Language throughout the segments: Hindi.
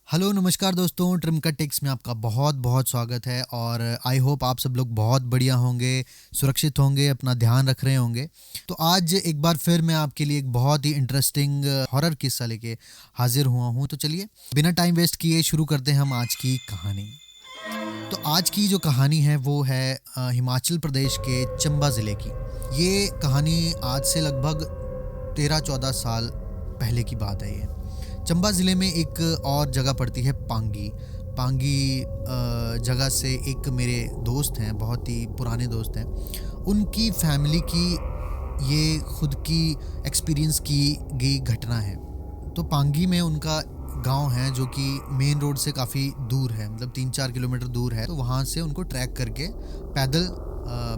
हेलो नमस्कार दोस्तों, ट्रिमका टिक्स में आपका बहुत बहुत स्वागत है। और आई होप आप सब लोग बहुत बढ़िया होंगे, सुरक्षित होंगे, अपना ध्यान रख रहे होंगे। तो आज एक बार फिर मैं आपके लिए एक बहुत ही इंटरेस्टिंग हॉरर किस्सा लेके हाजिर हुआ हूँ। तो चलिए बिना टाइम वेस्ट किए शुरू करते हैं हम आज की कहानी। तो आज की जो कहानी है वो है हिमाचल प्रदेश के चंबा ज़िले की। ये कहानी आज से लगभग 13-14 साल पहले की बात है। ये चंबा ज़िले में एक और जगह पड़ती है पांगी। पांगी जगह से एक मेरे दोस्त हैं, बहुत ही पुराने दोस्त हैं। उनकी फैमिली की ये खुद की एक्सपीरियंस की गई घटना है। तो पांगी में उनका गांव है जो कि मेन रोड से काफ़ी दूर है, मतलब 3-4 किलोमीटर दूर है। तो वहाँ से उनको ट्रैक करके पैदल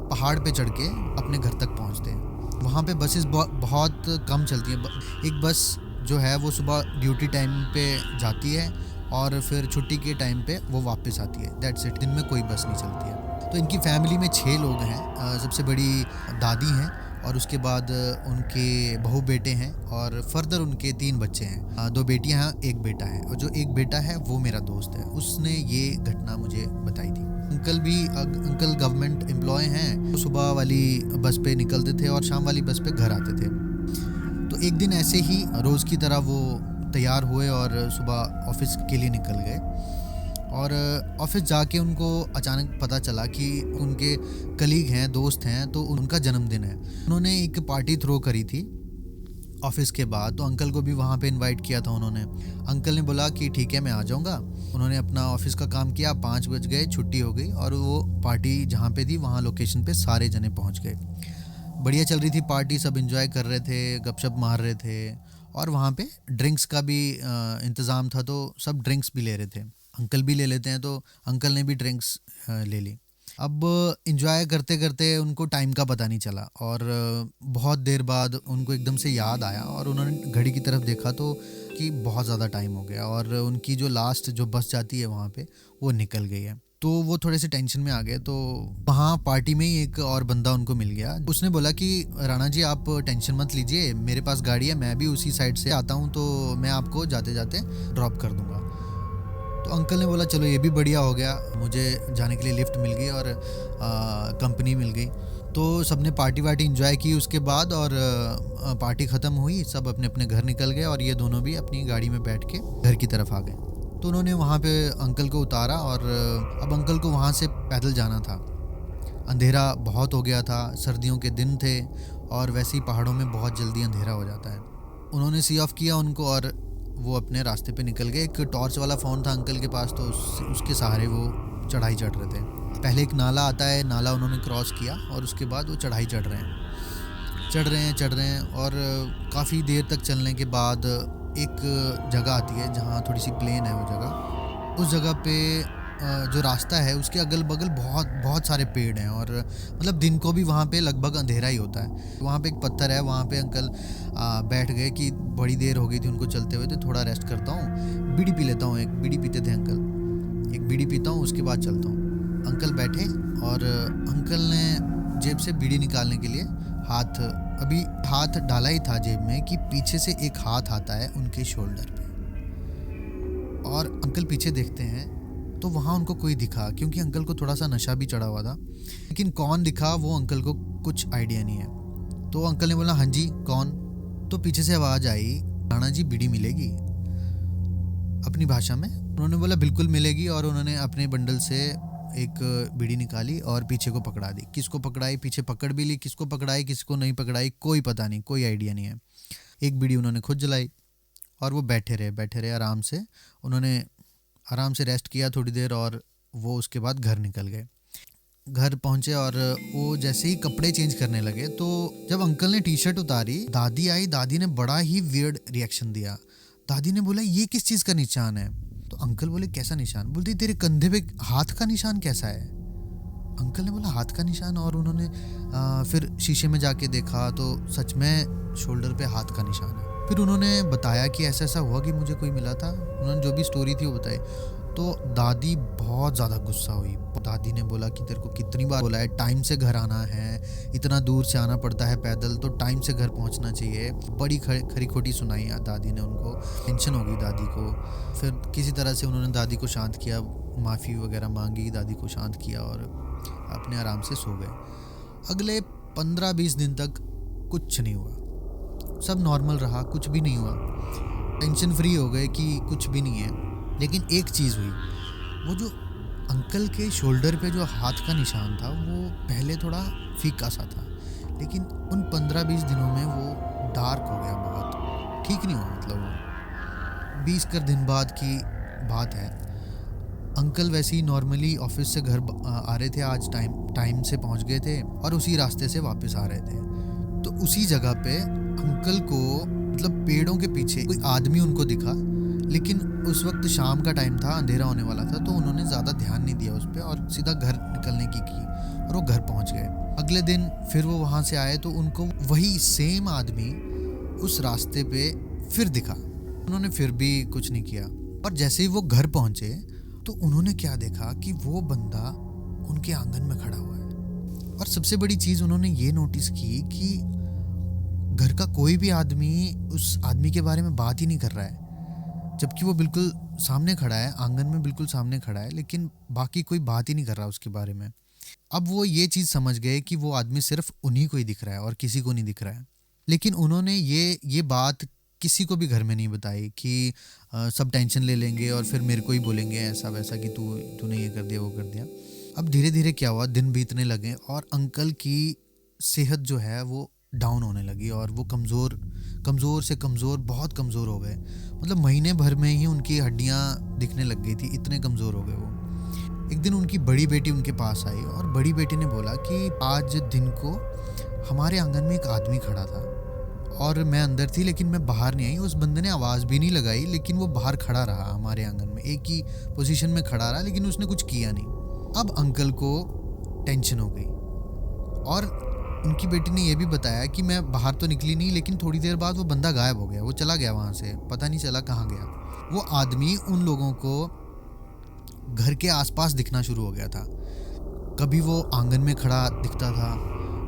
पहाड़ पे चढ़ के अपने घर तक पहुँचते हैं। वहाँ पे बसेस बहुत कम चलती हैं। एक बस जो है वो सुबह ड्यूटी टाइम पे जाती है और फिर छुट्टी के टाइम पे वो वापस आती है। दैट्स इट, दिन में कोई बस नहीं चलती है। तो इनकी फैमिली में 6 लोग हैं। सबसे बड़ी दादी हैं और उसके बाद उनके बहू बेटे हैं और फर्दर उनके 3 बच्चे हैं। 2 बेटियां हैं, 1 बेटा है। और जो 1 बेटा है वो मेरा दोस्त है, उसने ये घटना मुझे बताई थी। अंकल गवर्नमेंट एम्प्लॉय हैं। वो सुबह वाली बस पे निकलते थे और शाम वाली बस पे घर आते थे। तो एक दिन ऐसे ही रोज़ की तरह वो तैयार हुए और सुबह ऑफिस के लिए निकल गए। और ऑफिस जाके उनको अचानक पता चला कि उनके कलीग हैं, दोस्त हैं, तो उनका जन्मदिन है। उन्होंने एक पार्टी थ्रो करी थी ऑफिस के बाद। तो अंकल को भी वहाँ पे इनवाइट किया था उन्होंने। अंकल ने बोला कि ठीक है मैं आ जाऊँगा। उन्होंने अपना ऑफिस का काम किया, 5 बज गए, छुट्टी हो गई और वो पार्टी जहाँ पे थी वहाँ लोकेशन पे सारे जने पहुँच गए। बढ़िया चल रही थी पार्टी, सब एंजॉय कर रहे थे, गपशप मार रहे थे और वहाँ पे ड्रिंक्स का भी इंतज़ाम था। तो सब ड्रिंक्स भी ले रहे थे। अंकल भी ले लेते हैं, तो अंकल ने भी ड्रिंक्स ले ली। अब एंजॉय करते करते उनको टाइम का पता नहीं चला और बहुत देर बाद उनको एकदम से याद आया और उन्होंने घड़ी की तरफ देखा तो कि बहुत ज़्यादा टाइम हो गया और उनकी जो लास्ट जो बस जाती है वहाँ पे वो निकल गई है। तो वो थोड़े से टेंशन में आ गए। तो वहाँ पार्टी में ही एक और बंदा उनको मिल गया। उसने बोला कि राणा जी आप टेंशन मत लीजिए, मेरे पास गाड़ी है, मैं भी उसी साइड से आता हूँ, तो मैं आपको जाते जाते ड्रॉप कर दूँगा। तो अंकल ने बोला चलो ये भी बढ़िया हो गया, मुझे जाने के लिए लिफ्ट मिल गई और कंपनी मिल गई। तो सबने पार्टी वार्टी इंजॉय की उसके बाद और पार्टी ख़त्म हुई, सब अपने अपने घर निकल गए और ये दोनों भी अपनी गाड़ी में बैठ के घर की तरफ आ गए। तो उन्होंने वहाँ पे अंकल को उतारा और अब अंकल को वहाँ से पैदल जाना था। अंधेरा बहुत हो गया था, सर्दियों के दिन थे और वैसे ही पहाड़ों में बहुत जल्दी अंधेरा हो जाता है। उन्होंने सी ऑफ किया उनको और वो अपने रास्ते पे निकल गए। एक टॉर्च वाला फ़ोन था अंकल के पास, तो उसके सहारे वो चढ़ाई चढ़ रहे थे। पहले एक नाला आता है, नाला उन्होंने क्रॉस किया और उसके बाद वो चढ़ाई चढ़ रहे हैं और काफ़ी देर तक चलने के बाद एक जगह आती है जहाँ थोड़ी सी प्लेन है वो जगह। उस जगह पे जो रास्ता है उसके अगल बगल बहुत बहुत सारे पेड़ हैं और मतलब दिन को भी वहाँ पे लगभग अंधेरा ही होता है। वहाँ पे एक पत्थर है, वहाँ पे अंकल बैठ गए कि बड़ी देर हो गई थी उनको चलते हुए, तो थोड़ा रेस्ट करता हूँ, बीड़ी पी लेता हूँ। एक बीड़ी पीते थे अंकल, एक बीड़ी पीता हूँ उसके बाद चलता हूँ। अंकल बैठे और अंकल ने जेब से बीड़ी निकालने के लिए हाथ डाला ही था जेब में कि पीछे से एक हाथ आता है उनके शोल्डर पे और अंकल पीछे देखते हैं तो वहाँ उनको कोई दिखा, क्योंकि अंकल को थोड़ा सा नशा भी चढ़ा हुआ था, लेकिन कौन दिखा वो अंकल को कुछ आइडिया नहीं है। तो अंकल ने बोला हाँ जी कौन। तो पीछे से आवाज़ आई, राणा जी बीड़ी मिलेगी, अपनी भाषा में। उन्होंने बोला बिल्कुल मिलेगी और उन्होंने अपने बंडल से एक बीड़ी निकाली और पीछे को पकड़ा दी। किसको पकड़ाई, पीछे पकड़ भी ली, किसको पकड़ाई किसको नहीं पकड़ाई कोई पता नहीं, कोई आइडिया नहीं है। एक बीड़ी उन्होंने खुद जलाई और वो बैठे रहे आराम से। उन्होंने आराम से रेस्ट किया थोड़ी देर और वो उसके बाद घर निकल गए। घर पहुंचे और वो जैसे ही कपड़े चेंज करने लगे तो जब अंकल ने टी शर्ट उतारी, दादी आई। दादी ने बड़ा ही वियर्ड रिएक्शन दिया। दादी ने बोला ये किस चीज़ का निशान है। तो अंकल बोले कैसा निशान। बोलती तेरे कंधे पे हाथ का निशान कैसा है। अंकल ने बोला हाथ का निशान। और उन्होंने फिर शीशे में जाके देखा तो सच में शोल्डर पे हाथ का निशान है। फिर उन्होंने बताया कि ऐसा ऐसा हुआ कि मुझे कोई मिला था। उन्होंने जो भी स्टोरी थी वो बताई। तो दादी बहुत ज़्यादा गुस्सा हुई। दादी ने बोला कि तेरे को कितनी बार बोला है टाइम से घर आना है, इतना दूर से आना पड़ता है पैदल, तो टाइम से घर पहुंचना चाहिए। बड़ी खरी खोटी सुनाई दादी ने उनको। टेंशन हो गई दादी को। फिर किसी तरह से उन्होंने दादी को शांत किया, माफ़ी वगैरह मांगी, दादी को शांत किया और अपने आराम से सो गए। अगले 15-20 दिन तक कुछ नहीं हुआ, सब नॉर्मल रहा, कुछ भी नहीं हुआ। टेंशन फ्री हो गए कि कुछ भी नहीं है। लेकिन एक चीज़ हुई, वो जो अंकल के शोल्डर पे जो हाथ का निशान था वो पहले थोड़ा फीका सा था, लेकिन उन 15-20 दिनों में वो डार्क हो गया, बहुत ठीक नहीं हुआ। मतलब वो 20 कर दिन बाद की बात है। अंकल वैसे ही नॉर्मली ऑफिस से घर आ रहे थे, आज टाइम से पहुंच गए थे और उसी रास्ते से वापस आ रहे थे। तो उसी जगह पे अंकल को मतलब पेड़ों के पीछे कोई आदमी उनको दिखा, लेकिन उस वक्त शाम का टाइम था, अंधेरा होने वाला था, तो उन्होंने ज़्यादा ध्यान नहीं दिया उस पर और सीधा घर निकलने की और वो घर पहुंच गए। अगले दिन फिर वो वहाँ से आए तो उनको वही सेम आदमी उस रास्ते पे फिर दिखा। उन्होंने फिर भी कुछ नहीं किया और जैसे ही वो घर पहुंचे तो उन्होंने क्या देखा कि वो बंदा उनके आंगन में खड़ा हुआ है। और सबसे बड़ी चीज़ उन्होंने ये नोटिस की कि घर का कोई भी आदमी उस आदमी के बारे में बात ही नहीं कर रहा है, जबकि वो बिल्कुल सामने खड़ा है, आंगन में बिल्कुल सामने खड़ा है, लेकिन बाकी कोई बात ही नहीं कर रहा उसके बारे में। अब वो ये चीज़ समझ गए कि वो आदमी सिर्फ उन्हीं को ही दिख रहा है और किसी को नहीं दिख रहा है। लेकिन उन्होंने ये बात किसी को भी घर में नहीं बताई कि सब टेंशन ले लेंगे और फिर मेरे को ही बोलेंगे ऐसा वैसा कि तूने ये कर दिया वो कर दिया। अब धीरे धीरे क्या हुआ, दिन बीतने लगे और अंकल की सेहत जो है वो डाउन होने लगी और वो कमज़ोर से कमज़ोर, बहुत कमज़ोर हो गए। मतलब महीने भर में ही उनकी हड्डियाँ दिखने लग गई थी, इतने कमज़ोर हो गए वो। एक दिन उनकी बड़ी बेटी उनके पास आई और बड़ी बेटी ने बोला कि आज दिन को हमारे आंगन में एक आदमी खड़ा था और मैं अंदर थी लेकिन मैं बाहर नहीं आई। उस बंदे ने आवाज़ भी नहीं लगाई, लेकिन वो बाहर खड़ा रहा हमारे आंगन में, एक ही पोजीशन में खड़ा रहा, लेकिन उसने कुछ किया नहीं। अब अंकल को टेंशन हो गई और उनकी बेटी ने यह भी बताया कि मैं बाहर तो निकली नहीं, लेकिन थोड़ी देर बाद वो बंदा गायब हो गया, वो चला गया वहाँ से, पता नहीं चला कहाँ गया। वो आदमी उन लोगों को घर के आसपास दिखना शुरू हो गया था। कभी वो आंगन में खड़ा दिखता था,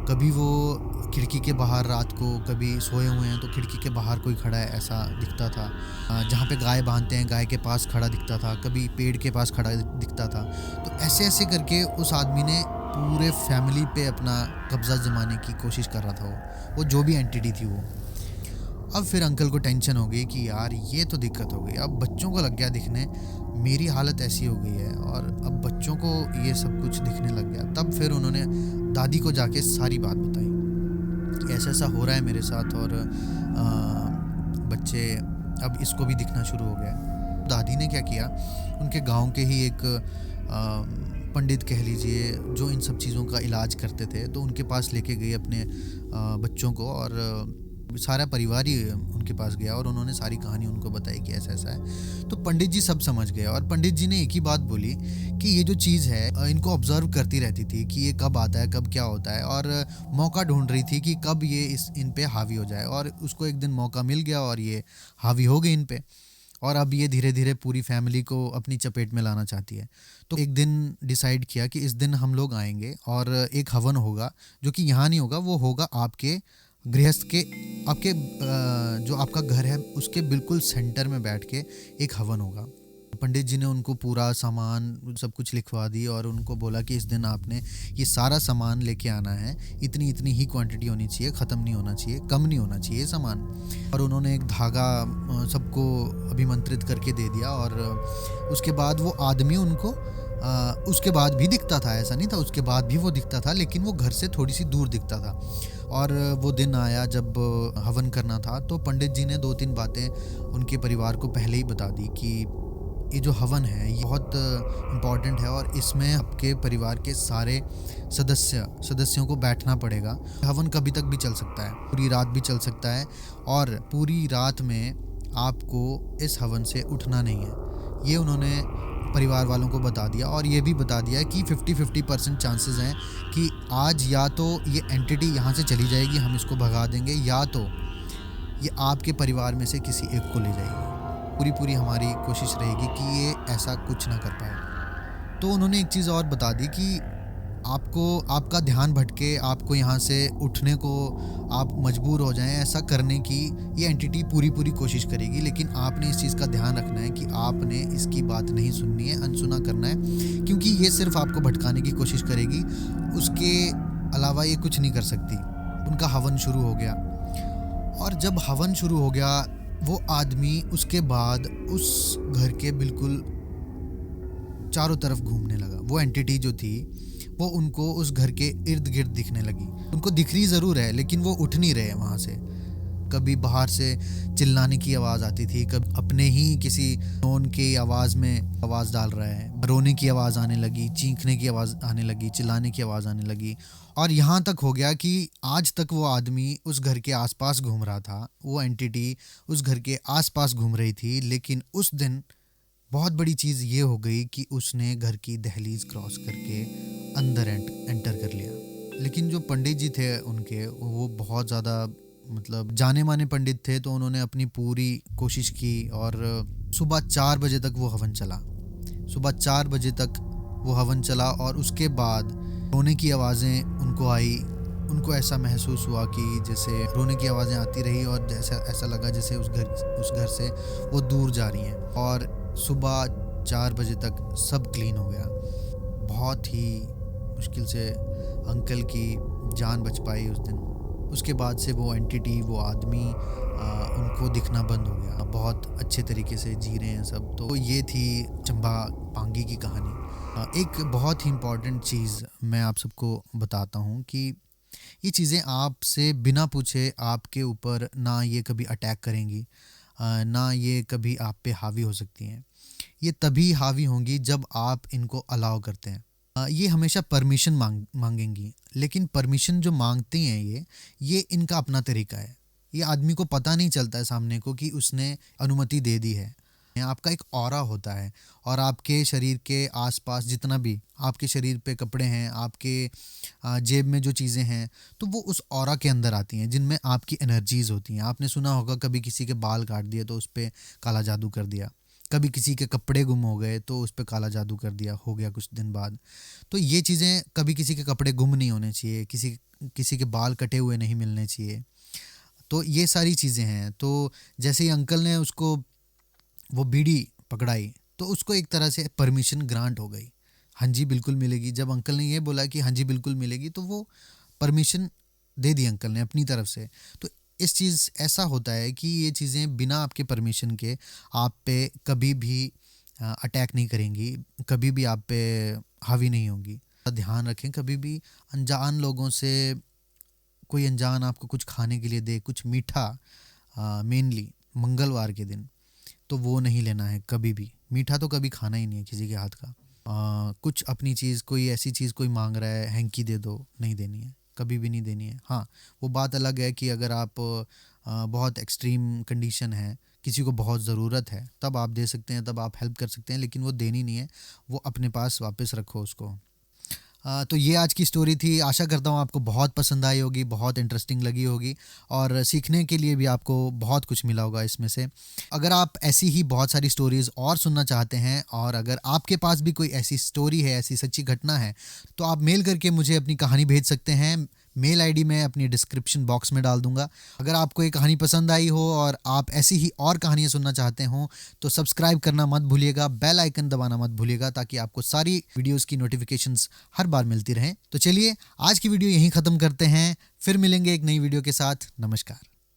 कभी वो खिड़की के बाहर रात को, कभी सोए हुए हैं तो खिड़की के बाहर कोई खड़ा है ऐसा दिखता था। जहाँ पे गाय बांधते हैं गाय के पास खड़ा दिखता था, कभी पेड़ के पास खड़ा दिखता था। तो ऐसे ऐसे करके उस आदमी ने पूरे फैमिली पे अपना कब्जा जमाने की कोशिश कर रहा था, वो जो भी एंटिटी थी वो। अब फिर अंकल को टेंशन हो गई कि यार ये तो दिक्कत हो गई, अब बच्चों को लग गया दिखने, मेरी हालत ऐसी हो गई है और अब बच्चों को ये सब कुछ दिखने लग गया। तब फिर उन्होंने दादी को जाके सारी बात बताई कि ऐसा ऐसा हो रहा है मेरे साथ और बच्चे अब इसको भी दिखना शुरू हो गया। दादी ने क्या किया, उनके गांव के ही एक पंडित कह लीजिए जो इन सब चीज़ों का इलाज करते थे, तो उनके पास लेके गई अपने बच्चों को और सारा परिवार ही उनके पास गया और उन्होंने सारी कहानी उनको बताई कि ऐसा ऐसा है। तो पंडित जी सब समझ गए और पंडित जी ने एक ही बात बोली कि ये जो चीज़ है इनको ऑब्जर्व करती रहती थी कि ये कब आता है कब क्या होता है, और मौका ढूंढ रही थी कि कब ये इन पे हावी हो जाए, और उसको एक दिन मौका मिल गया और ये हावी हो गई इन पे, और अब ये धीरे धीरे पूरी फैमिली को अपनी चपेट में लाना चाहती है। तो एक दिन डिसाइड किया कि इस दिन हम लोग आएंगे और एक हवन होगा, जो कि यहाँ नहीं होगा, वो होगा आपके गृहस्थ के, आपके जो आपका घर है उसके बिल्कुल सेंटर में बैठ के एक हवन होगा। पंडित जी ने उनको पूरा सामान सब कुछ लिखवा दी और उनको बोला कि इस दिन आपने ये सारा सामान लेके आना है, इतनी इतनी ही क्वांटिटी होनी चाहिए, ख़त्म नहीं होना चाहिए, कम नहीं होना चाहिए सामान। और उन्होंने एक धागा सबको अभिमंत्रित करके दे दिया और उसके बाद वो आदमी उनको उसके बाद भी दिखता था, ऐसा नहीं था, उसके बाद भी वो दिखता था, लेकिन वो घर से थोड़ी सी दूर दिखता था। और वो दिन आया जब हवन करना था, तो पंडित जी ने 2-3 बातें उनके परिवार को पहले ही बता दी कि ये जो हवन है ये बहुत इम्पॉर्टेंट है और इसमें आपके परिवार के सारे सदस्यों को बैठना पड़ेगा। हवन कभी तक भी चल सकता है, पूरी रात भी चल सकता है, और पूरी रात में आपको इस हवन से उठना नहीं है। ये उन्होंने परिवार वालों को बता दिया और ये भी बता दिया कि 50-50% चांसेस हैं कि आज या तो ये एंटिटी यहाँ से चली जाएगी, हम इसको भगा देंगे, या तो ये आपके परिवार में से किसी एक को ले जाएगी। पूरी पूरी हमारी कोशिश रहेगी कि ये ऐसा कुछ ना कर पाए। तो उन्होंने एक चीज़ और बता दी कि आपको आपका ध्यान भटके, आपको यहाँ से उठने को आप मजबूर हो जाएं, ऐसा करने की ये एंटिटी पूरी पूरी कोशिश करेगी, लेकिन आपने इस चीज़ का ध्यान रखना है कि आपने इसकी बात नहीं सुननी है, अनसुना करना है, क्योंकि ये सिर्फ आपको भटकाने की कोशिश करेगी, उसके अलावा ये कुछ नहीं कर सकती। उनका हवन शुरू हो गया, और जब हवन शुरू हो गया वो आदमी उसके बाद उस घर के बिल्कुल चारों तरफ घूमने लगा। वो एंटिटी जो थी वो उनको उस घर के इर्द गिर्द दिखने लगी। उनको दिख रही ज़रूर है, लेकिन वो उठ नहीं रहे वहाँ से। कभी बाहर से चिल्लाने की आवाज़ आती थी, कभी अपने ही किसी टोन की आवाज़ में आवाज़ डाल रहा है, रोने की आवाज़ आने लगी, चीखने की आवाज़ आने लगी, चिल्लाने की आवाज़ आने लगी, और यहाँ तक हो गया कि आज तक वो आदमी उस घर के आसपास घूम रहा था, वो एंटिटी उस घर के आसपास घूम रही थी, लेकिन उस दिन बहुत बड़ी चीज़ ये हो गई कि उसने घर की दहलीज क्रॉस करके अंदर एंटर कर लिया। लेकिन जो पंडित जी थे उनके, वो बहुत ज़्यादा मतलब जाने माने पंडित थे, तो उन्होंने अपनी पूरी कोशिश की, और सुबह 4 बजे तक वो हवन चला। सुबह 4 बजे तक वो हवन चला, और उसके बाद रोने की आवाज़ें उनको आई। उनको ऐसा महसूस हुआ कि जैसे रोने की आवाज़ें आती रही, और जैसा ऐसा लगा जैसे उस घर से वो दूर जा रही हैं। और सुबह 4 बजे तक सब क्लीन हो गया। बहुत ही मुश्किल से अंकल की जान बच पाई उस दिन। उसके बाद से वो एंटिटी, वो आदमी उनको दिखना बंद हो गया। बहुत अच्छे तरीके से जी रहे हैं सब। तो ये थी चंबा पांगी की कहानी। एक बहुत ही इम्पॉर्टेंट चीज़ मैं आप सबको बताता हूँ कि ये चीज़ें आपसे बिना पूछे आपके ऊपर ना ये कभी अटैक करेंगी, ना ये कभी आप पे हावी हो सकती हैं। ये तभी हावी होंगी जब आप इनको अलाउ करते हैं। ये हमेशा परमिशन मांगेंगी, लेकिन परमिशन जो मांगती हैं ये इनका अपना तरीका है। ये आदमी को पता नहीं चलता है सामने को कि उसने अनुमति दे दी है। आपका एक ऑरा होता है, और आपके शरीर के आसपास जितना भी आपके शरीर पे कपड़े हैं, आपके जेब में जो चीज़ें हैं, तो वो उस ऑरा के अंदर आती हैं, जिनमें आपकी एनर्जीज़ होती हैं। आपने सुना होगा कभी किसी के बाल काट दिए तो उस पर काला जादू कर दिया, कभी किसी के कपड़े गुम हो गए तो उस पर काला जादू कर दिया, हो गया कुछ दिन बाद। तो ये चीज़ें, कभी किसी के कपड़े गुम नहीं होने चाहिए, किसी के बाल कटे हुए नहीं मिलने चाहिए। तो ये सारी चीज़ें हैं। तो जैसे ही अंकल ने उसको वो बीड़ी पकड़ाई, तो उसको एक तरह से परमिशन ग्रांट हो गई। हाँ जी बिल्कुल मिलेगी। जब अंकल ने ये बोला कि हाँ जी बिल्कुल मिलेगी, तो वो परमिशन दे दी अंकल ने अपनी तरफ से। तो इस चीज़ ऐसा होता है कि ये चीज़ें बिना आपके परमिशन के आप पे कभी भी अटैक नहीं करेंगी, कभी भी आप पे हावी नहीं होंगी। ध्यान रखें, कभी भी अनजान लोगों से कोई अनजान आपको कुछ खाने के लिए दे, कुछ मीठा, मेनली मंगलवार के दिन, तो वो नहीं लेना है कभी भी। मीठा तो कभी खाना ही नहीं है किसी के हाथ का। कुछ अपनी चीज़, कोई ऐसी चीज़ कोई मांग रहा है, हैंकी दे दो, नहीं देनी है, कभी भी नहीं देनी है। हाँ, वो बात अलग है कि अगर आप बहुत एक्सट्रीम कंडीशन है, किसी को बहुत ज़रूरत है, तब आप दे सकते हैं, तब आप हेल्प कर सकते हैं, लेकिन वो देनी नहीं है, वो अपने पास वापस रखो उसको। तो ये आज की स्टोरी थी। आशा करता हूँ आपको बहुत पसंद आई होगी, बहुत इंटरेस्टिंग लगी होगी, और सीखने के लिए भी आपको बहुत कुछ मिला होगा इसमें से। अगर आप ऐसी ही बहुत सारी स्टोरीज़ और सुनना चाहते हैं, और अगर आपके पास भी कोई ऐसी स्टोरी है, ऐसी सच्ची घटना है, तो आप मेल करके मुझे अपनी कहानी भेज सकते हैं। मेल आईडी मैं अपनी डिस्क्रिप्शन बॉक्स में डाल दूंगा। अगर आपको ये कहानी पसंद आई हो और आप ऐसी ही और कहानियाँ सुनना चाहते हो, तो सब्सक्राइब करना मत भूलिएगा, बेल आइकन दबाना मत भूलिएगा, ताकि आपको सारी वीडियोस की नोटिफिकेशंस हर बार मिलती रहें। तो चलिए आज की वीडियो यहीं ख़त्म करते हैं, फिर मिलेंगे एक नई वीडियो के साथ। नमस्कार।